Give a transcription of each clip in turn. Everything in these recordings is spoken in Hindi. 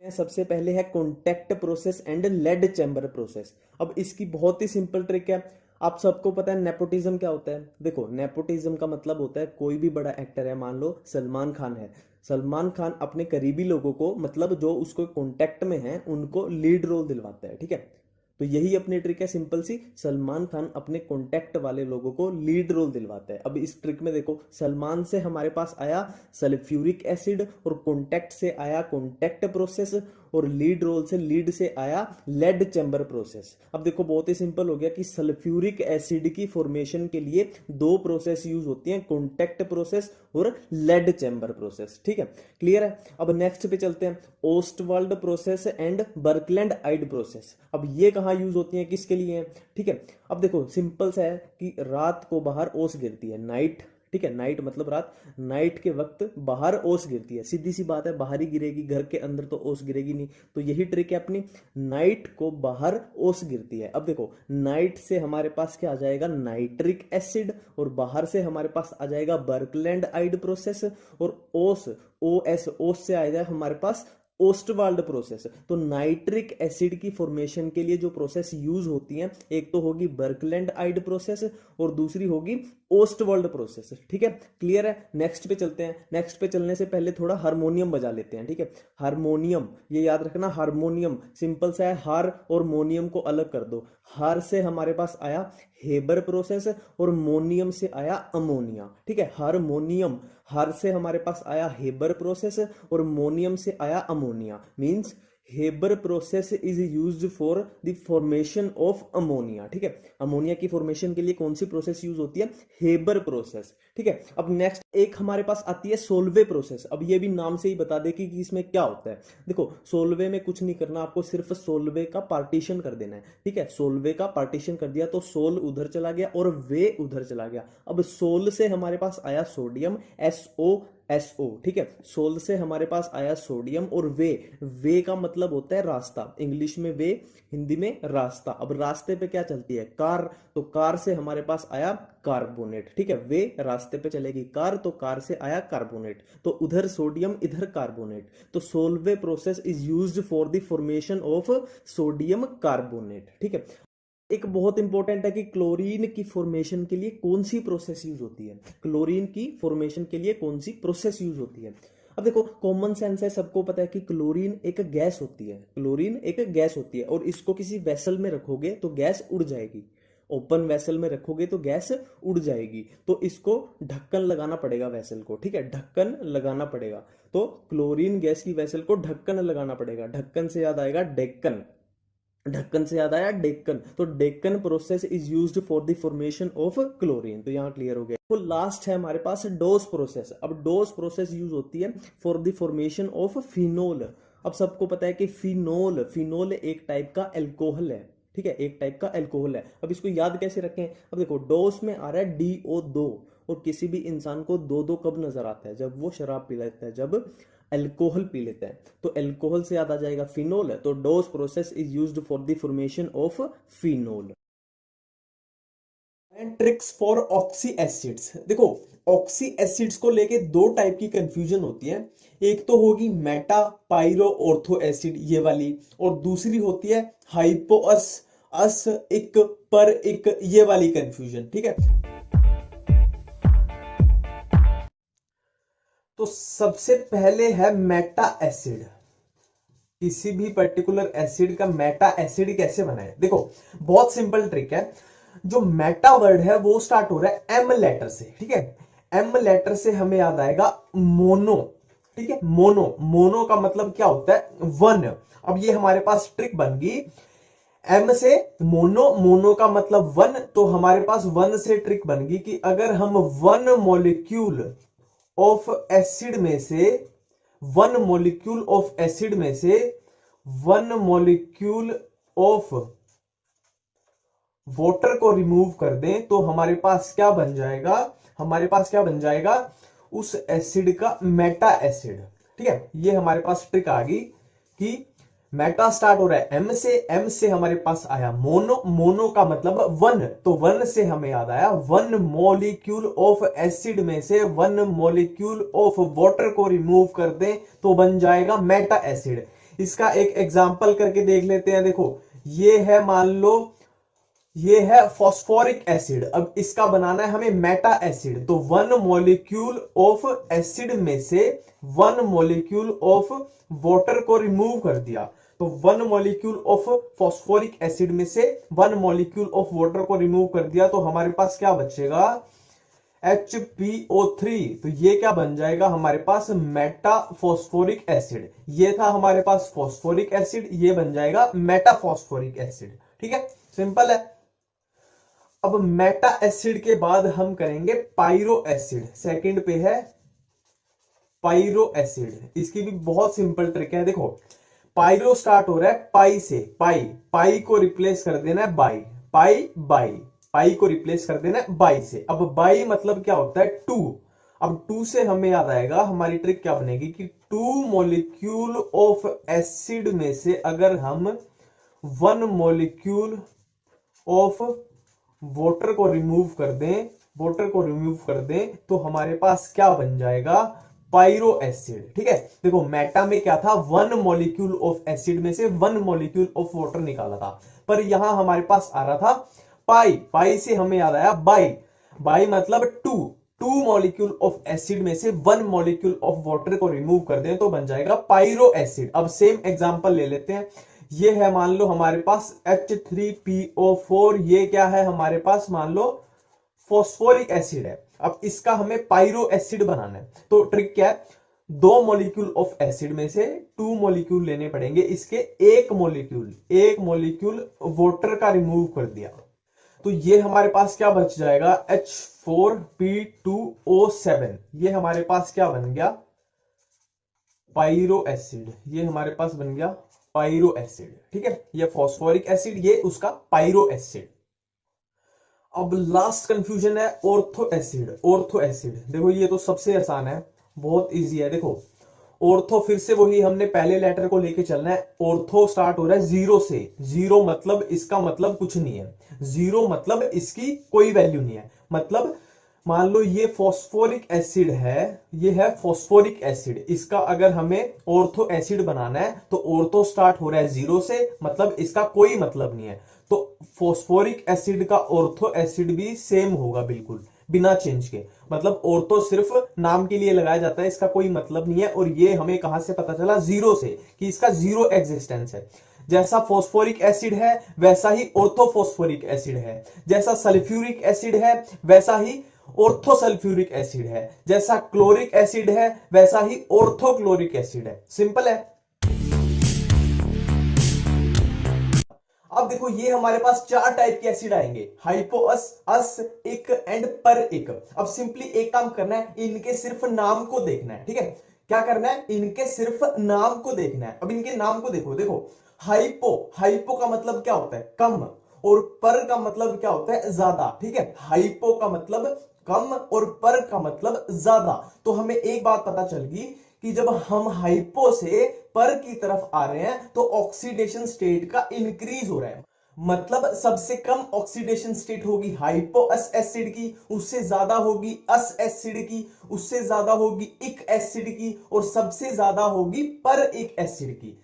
सबसे पहले है contact process and lead chamber process. अब इसकी बहुत ही सिंपल ट्रिक है। आप सबको पता है नेपोटिज्म क्या होता है। देखो, नेपोटिज्म का मतलब होता है कोई भी बड़ा एक्टर है, मान लो सलमान खान है, सलमान खान अपने करीबी लोगों को, मतलब जो उसको कॉन्टैक्ट में है, उनको लीड रोल दिलवाता है। ठीक है, तो यही अपनी ट्रिक है सिंपल सी। सलमान खान अपने कॉन्टैक्ट वाले लोगों को लीड रोल दिलवाता है। अब इस ट्रिक में देखो, सलमान से हमारे पास आया सल्फ्यूरिक एसिड, और कॉन्टैक्ट से आया कॉन्टैक्ट प्रोसेस, और लीड रोल से, लीड से आया लेड चैम्बर प्रोसेस। अब देखो बहुत ही सिंपल हो गया कि सल्फ्यूरिक एसिड की फॉर्मेशन के लिए दो प्रोसेस यूज होती हैं, कॉन्टैक्ट प्रोसेस और लेड चैम्बर प्रोसेस। ठीक है, क्लियर है। अब नेक्स्ट पे चलते हैं, Ostwald process and Birkeland Eyde process. अब ये कहाँ यूज होती है, किसके लिए है। ठीक है, अब देखो सिंपल सा है कि रात को बाहर ओस गिरती है, नाइट। ठीक है, नाइट मतलब रात, नाइट के वक्त बाहर ओस गिरती है, सीधी सी बात है, बाहर ही गिरेगी, घर के अंदर तो ओस गिरेगी नहीं। तो यही ट्रिक है अपनी, नाइट को बाहर ओस गिरती है। अब देखो, नाइट से हमारे पास क्या आ जाएगा, नाइट्रिक एसिड, और बाहर से हमारे पास आ जाएगा बर्कलैंड आइड प्रोसेस, और ओस, ओस से आएगा हमारे पास ओस्टवाल्ड प्रोसेस। तो नाइट्रिक एसिड की फॉर्मेशन के लिए जो प्रोसेस यूज होती है, एक तो होगी बर्कलैंड आइड प्रोसेस और दूसरी होगी ओस्टवाल्ड प्रोसेस। ठीक है, क्लियर है। नेक्स्ट पे चलते हैं। नेक्स्ट पे चलने से पहले थोड़ा हारमोनियम बजा लेते हैं। ठीक है, हारमोनियम, ये याद रखना, हारमोनियम सिंपल सा है, हार और मोनियम को अलग कर दो। हार से हमारे पास आया हेबर प्रोसेस, और मोनियम से आया अमोनिया। ठीक है, हारमोनियम, हार से हमारे पास आया हेबर प्रोसेस और मोनियम से आया ammonia. Means Haber process is used for the formation of ammonia. ठीक है, अमोनिया की फॉर्मेशन के लिए कौन सी प्रोसेस यूज होती है, हेबर प्रोसेस। ठीक है, अब नेक्स्ट एक हमारे पास आती है सोल्वे प्रोसेस। अब ये भी नाम से ही बता दे कि इसमें क्या होता है। देखो, सोल्वे में कुछ नहीं करना, आपको सिर्फ सोल्वे का पार्टीशन कर देना है। ठीक है, सोल्वे का पार्टीशन कर दिया तो सोल उधर चला गया और वे उधर चला गया। अब सोल से हमारे पास आया सोडियम, SO। ठीक है, सोल से हमारे पास आया सोडियम, और वे का मतलब होता है रास्ता, इंग्लिश में वे, हिंदी में रास्ता। अब रास्ते पे क्या चलती है, कार, तो कार से हमारे पास आया कार्बोनेट। ठीक है, वे रास्ते पे चलेगी कार, तो कार से आया कार्बोनेट, तो उधर सोडियम इधर कार्बोनेट। तो Solvay process is used for the formation of sodium carbonate. ठीक है, एक बहुत इंपॉर्टेंट है कि क्लोरीन की फॉर्मेशन के लिए कौन सी प्रोसेस यूज होती है, क्लोरीन की फॉर्मेशन के लिए कौन सी प्रोसेस यूज होती है। अब देखो, कॉमन सेंस है, सबको पता है कि क्लोरीन एक गैस होती है, क्लोरीन एक गैस होती है, और इसको किसी वेसल में रखोगे तो गैस उड़ जाएगी, ओपन वेसल में रखोगे तो गैस उड़ जाएगी, तो इसको ढक्कन लगाना पड़ेगा वेसल को। ठीक है, ढक्कन लगाना पड़ेगा, तो क्लोरीन गैस की वेसल को ढक्कन लगाना पड़ेगा। ढक्कन से याद आएगा डेक्कन, ढक्कन से याद आया डेक्कन, तो Deccan process is used for the formation of chlorine. तो यहां क्लियर हो गया। तो लास्ट है हमारे पास डोस प्रोसेस। अब डोस प्रोसेस यूज होती है for the formation of phenol. अब सबको पता है कि फिनोल, फिनोल एक टाइप का एल्कोहल है। ठीक है, एक टाइप का एल्कोहल है। अब इसको याद कैसे रखें, अब देखो, डोस में आ रहा है DO2, और किसी भी इंसान को दो दो कब नजर आता है, जब वो शराब पी लेता है, जब अल्कोहल पी लेते हैं, तो अल्कोहल से याद आ जाएगा फिनोल। तो Dow's process is used for the formation of phenol. And tricks for oxy acids. देखो, ऑक्सी एसिड्स को लेके दो टाइप की कंफ्यूजन होती है। एक तो होगी मेटा पायरो ऑर्थो एसिड, ये वाली, और दूसरी होती है हाइपो अस इक पर इक, ये वाली कंफ्यूजन। ठीक है, तो सबसे पहले है मेटा एसिड। किसी भी पर्टिकुलर एसिड का मेटा एसिड कैसे बनाए, देखो बहुत सिंपल ट्रिक है। जो मेटा वर्ड है वो स्टार्ट हो रहा है एम लेटर से। ठीक है, एम लेटर से हमें याद आएगा मोनो। ठीक है, मोनो, मोनो का मतलब क्या होता है, वन। अब ये हमारे पास ट्रिक बन गई, एम से मोनो, मोनो का मतलब वन, तो हमारे पास वन से ट्रिक बन गई कि अगर हम वन मॉलिक्यूल ऑफ एसिड में से, वन मॉलिक्यूल ऑफ एसिड में से वन मॉलिक्यूल ऑफ वाटर को रिमूव कर दें, तो हमारे पास क्या बन जाएगा, हमारे पास क्या बन जाएगा, उस एसिड का मेटा एसिड। ठीक है, ये हमारे पास ट्रिक आ गई कि मेटा स्टार्ट हो रहा है एम से, एम से हमारे पास आया मोनो, मोनो का मतलब वन, तो वन से हमें याद आया वन मॉलिक्यूल ऑफ एसिड में से वन मॉलिक्यूल ऑफ वाटर को रिमूव कर दें तो बन जाएगा मेटा एसिड। इसका एक एग्जांपल करके देख लेते हैं। देखो ये है, मान लो ये है फॉस्फोरिक एसिड। अब इसका बनाना है हमें मेटा एसिड। तो वन मॉलिक्यूल ऑफ एसिड में से वन मॉलिक्यूल ऑफ वाटर को रिमूव कर दिया। तो one molecule of phosphoric acid में से वन मॉलिक्यूल ऑफ वाटर को रिमूव कर दिया, तो हमारे पास क्या बचेगा, HPO3। तो ये क्या बन जाएगा हमारे पास, मेटा फॉस्फोरिक एसिड। ये था हमारे पास फॉस्फोरिक एसिड, ये बन जाएगा मेटा फॉस्फोरिक एसिड। ठीक है, सिंपल है। अब मेटा एसिड के बाद हम करेंगे पायरो एसिड। सेकंड पे है पायरो एसिड। इसकी भी बहुत सिंपल ट्रिक है। देखो पायरो स्टार्ट हो रहा है पाई से, पाई पाई को रिप्लेस कर देना है बाई, पाई बाई, पाई को रिप्लेस कर देना है बाई से। अब बाई मतलब क्या होता है, टू। अब टू से हमें याद आएगा हमारी ट्रिक क्या बनेगी कि टू मॉलिक्यूल ऑफ एसिड में से अगर हम वन मॉलिक्यूल ऑफ वाटर को रिमूव कर दें, वाटर को रिमूव कर दें, तो हमारे पास क्या बन जाएगा, पायरो एसिड। ठीक है, देखो मेटा में क्या था, वन मॉलिक्यूल ऑफ एसिड में से वन मॉलिक्यूल ऑफ वाटर निकाला था, पर यहां हमारे पास आ रहा था पाई। पाई से हमें याद आया बाई, बाई मतलब two. Two molecule of acid में से वन मॉलिक्यूल ऑफ वाटर को रिमूव कर दें तो बन जाएगा पायरो एसिड। अब सेम एग्जांपल ले लेते हैं। ये है मान लो हमारे पास H3PO4, ये क्या है हमारे पास, मान लो फॉस्फोरिक एसिड है। अब इसका हमें पायरो एसिड बनाना है। तो ट्रिक क्या है, दो मॉलिक्यूल ऑफ एसिड में से टू मॉलिक्यूल लेने पड़ेंगे इसके, एक मॉलिक्यूल वाटर का रिमूव कर दिया, तो ये हमारे पास क्या बच जाएगा, H4P2O7। ये हमारे पास क्या बन गया, पायरो एसिड। ये हमारे पास बन गया पायरो एसिड। ठीक है, ये फॉस्फोरिक एसिड, ये उसका पायरो एसिड। अब लास्ट कंफ्यूजन है ऑर्थो एसिड। ऑर्थो एसिड देखो ये तो सबसे आसान है, बहुत इजी है। देखो ऑर्थो, फिर से वही हमने पहले लेटर को लेके चलना है। ऑर्थो स्टार्ट हो रहा है जीरो से। जीरो मतलब इसका मतलब कुछ नहीं है, जीरो मतलब इसकी कोई वैल्यू नहीं है। मतलब मान लो ये फॉस्फोरिक एसिड है, ये है फॉस्फोरिक एसिड, इसका अगर हमें ऑर्थो एसिड बनाना है तो ऑर्थो स्टार्ट हो रहा है जीरो से, मतलब इसका कोई मतलब नहीं है। तो फॉस्फोरिक एसिड का ऑर्थो एसिड भी सेम होगा बिल्कुल बिना चेंज के। मतलब ऑर्थो सिर्फ नाम के लिए लगाया जाता है, इसका कोई मतलब नहीं है। और ये हमें कहां से पता चला, जीरो से, कि इसका जीरो एग्जिस्टेंस है। जैसा फॉस्फोरिक एसिड है वैसा ही ऑर्थोफॉस्फोरिक एसिड है, जैसा सल्फ्यूरिक एसिड है वैसा ही ऑर्थोसल्फ्यूरिक एसिड है, जैसा क्लोरिक एसिड है वैसा ही ऑर्थोक्लोरिक एसिड है। सिंपल है। अब देखो ये हमारे पास चार टाइप के एसिड आएंगे, हाइपोअस, अस, इक एंड पर इक। अब सिंपली एक काम करना है, इनके सिर्फ नाम को देखना है। ठीक है, क्या करना है, इनके सिर्फ नाम को देखना है। अब इनके नाम को देखो, देखो हाइपो, हाइपो का मतलब क्या होता है, कम, और पर का मतलब क्या होता है, ज्यादा। ठीक है, हाइपो का मतलब कम और पर का मतलब ज्यादा। तो हमें एक बात पता चल गई कि जब हम हाइपो से पर की तरफ आ रहे हैं तो ऑक्सीडेशन स्टेट का इंक्रीज हो रहा है। मतलब सबसे कम ऑक्सीडेशन स्टेट होगी हाइपोअस एसिड की, उससे ज्यादा होगी अस एसिड की, उससे ज्यादा होगी इक एसिड की, और सबसे ज्यादा होगी पर इक एसिड की।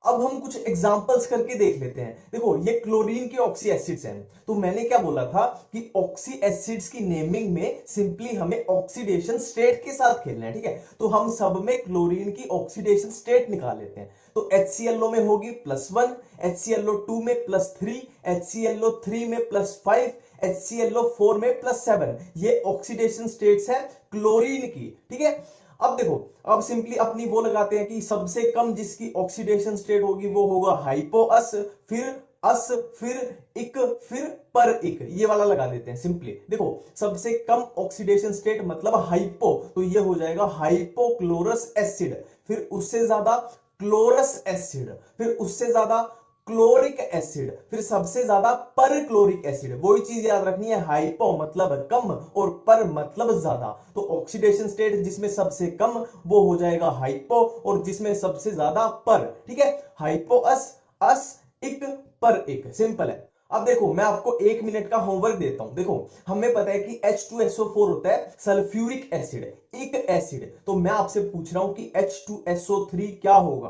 अब हम कुछ एग्जांपल्स करके देख लेते हैं। देखो ये क्लोरीन के ऑक्सी एसिड्स हैं, तो मैंने क्या बोला था कि ऑक्सी एसिड्स की नेमिंग में सिंपली हमें ऑक्सीडेशन स्टेट के साथ खेलना है। ठीक है, तो हम सब में क्लोरीन की ऑक्सीडेशन स्टेट निकाल लेते हैं। तो HClO में होगी +1, HClO2 में +3, HClO3 में +5, HClO4 में +7। ये ऑक्सीडेशन स्टेट्स है क्लोरीन की। ठीक है, अब देखो, अब सिंपली अपनी वो लगाते हैं कि सबसे कम जिसकी ऑक्सीडेशन स्टेट होगी वो होगा हाइपोअस, फिर अस, फिर इक, फिर पर इक, ये वाला लगा देते हैं। सिंपली देखो सबसे कम ऑक्सीडेशन स्टेट मतलब हाइपो, तो ये हो जाएगा हाइपोक्लोरस एसिड। फिर उससे ज्यादा क्लोरस एसिड, फिर उससे ज्यादा क्लोरिक एसिड, फिर सबसे ज्यादा पर क्लोरिक एसिड। वही चीज याद रखनी है, हाइपो मतलब कम और पर मतलब ज्यादा। तो ऑक्सीडेशन स्टेट जिसमें सबसे कम वो हो जाएगा हाइपो, और जिसमें सबसे ज्यादा पर। ठीक है, हाइपो अस, अस इक, पर इक। सिंपल है। अब देखो मैं आपको 1 मिनट का होमवर्क देता हूं। देखो हमें पता है कि H2SO4 होता है सल्फ्यूरिक एसिड, इक एसिड। तो मैं आपसे पूछ रहा हूं कि H2SO3 क्या होगा,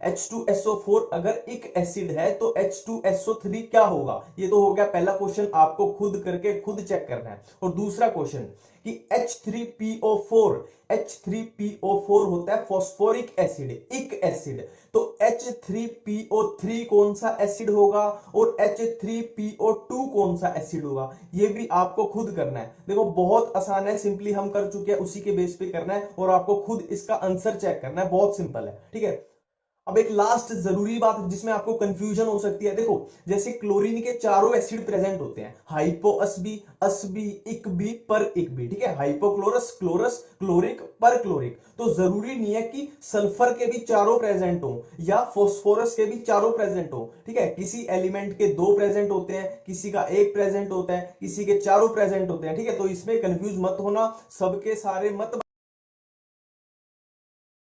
H2SO4 अगर एक एसिड है तो H2SO3 क्या होगा? ये तो हो गया पहला क्वेश्चन, आपको खुद करके खुद चेक करना है। और दूसरा क्वेश्चन कि H3PO4 होता है फॉस्फोरिक एसिड, एक एसिड, तो H3PO3 कौन सा एसिड होगा और H3PO2 कौन सा एसिड होगा, ये भी आपको खुद करना है। देखो बहुत आसान है, सिंपली हम कर चुके हैं, उसी के बेस पे करना है और आपको खुद इसका आंसर चेक करना है, बहुत सिंपल है, ठीक है। अब एक लास्ट जरूरी बात जिसमें आपको कंफ्यूजन हो सकती है, देखो जैसे क्लोरीन के चारों एसिड प्रेजेंट होते हैं, हाइपो असबी, असबी, इक बी, पर इक बी, ठीक है, हाइपोक्लोरस, क्लोरस, क्लोरिक, पर क्लोरिक। तो जरूरी नहीं है कि सल्फर के भी चारों प्रेजेंट हो या फॉस्फोरस के भी चारों प्रेजेंट हो, ठीक है, किसी एलिमेंट के दो प्रेजेंट होते हैं, किसी का एक प्रेजेंट होता है, किसी के चारों प्रेजेंट होते हैं, ठीक है। तो इसमें कंफ्यूज मत होना, सबके सारे मत